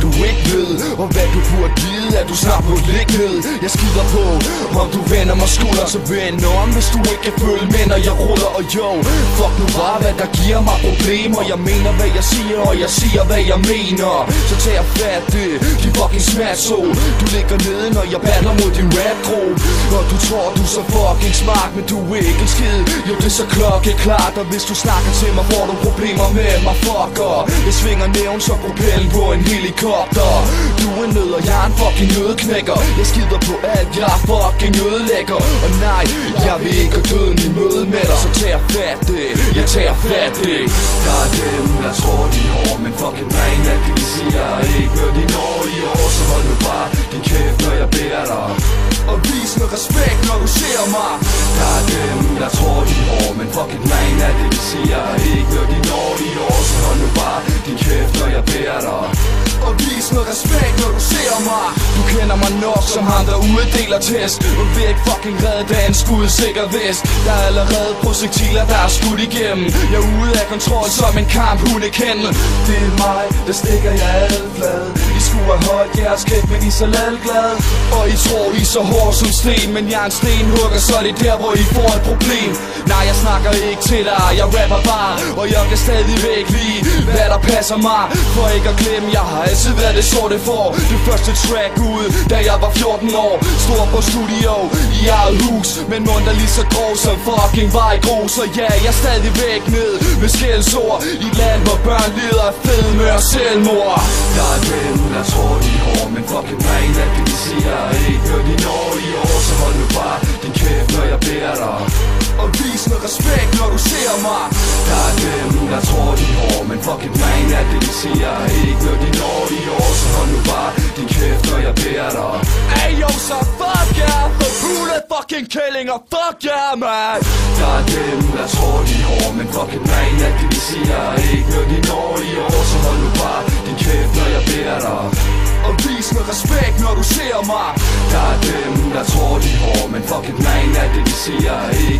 du ikke ved, og hvad du burde vide, at du snart må ligge ned. Jeg skider på, om du vender mig skulder, så vend om, hvis du ikke kan følge med, når jeg ruller. Og jo, fuck nu bare, hvad der giver mig problemer. Jeg mener, hvad jeg siger, og jeg siger, hvad jeg mener. Så tag jeg fat det, de fucking smash-so. Du ligger nede, når jeg bander mod din rap-krog. Og du tror, du er så fucking smart, men du er ikke en skid. Jo, det er så klokkeklart, og hvis du snakker til mig, får du problemer med mig, fucker. Jeg svinger nævn, så propellen på en helikopter. Du er nød, og jeg er en fucking nødknækker. Jeg skider på alt, jeg er fucking ødelægger. Og nej, jeg vil ikke have døden i møde med dig. Så tager jeg fat det, jeg tager fat det. Der er dem, der tror de er hårde, men fucking man, at det vil sige, jeg ikke når de når i år. Så hold nu bare din kæft, når jeg beder dig. Og vis noget respekt, når du ser mig. Der er dem, der tror de er hårde, men fucking man, at det vil sige, jeg ikke når de når i år. Så hold nu bare din kæft, når jeg beder dig. Og vis noget respekt, når du ser mig. Du kender mig nok som ham, der uddeler test. Og vil ikke fucking redde dagen skudsikker vest. Der er allerede projektiler, der er skudt igennem. Jeg er ude af kontrol som en kamphundekendel. Det er mig, der stikker jeg adflad. I skulle have holdt jeres kæft, men I er så ladglade. Og I tror I er så hård som sten, men jeg er en stenhugger, så det er der hvor I får et problem. Nej, jeg snakker ikke til dig, jeg rapper bare. Og jeg kan stadigvæk lide, hvad der passer mig. For ikke at glemme, jeg har altid været det sorte for. Det første track ud, da jeg var 14 år. Stor på studio, i eget hus. Men mund er lige så grov som fucking vejgrus. Så ja, jeg er stadigvæk ned med skældsord. I et land, hvor børn lider af fedme og selvmord. Der er dem, der tror de er hårde, men fucking man, at det vil sige, jeg ikke når de når i år. Så hold nu bare din kæft, når jeg beder dig. Og vis noget respekt, når du ser mig. Der er dem, der tror de er hårde, men fucking man, at det vil sige, jeg ikke når de når i år. Så hold nu bare din kæft, når jeg beder dig. Ey yo, så fuck yeah, for brule fucking killing, og fuck yeah, man. Der er dem, der tror de er hårde, men fucking man, at det vil sige, jeg ikke når de når i år. Så hold nu bare din kæft, når jeg beder dig. Og vis noget respekt, når du ser mig. Der er dem, der tror de er hårde, men fucking man, at det vil sige, jeg ikke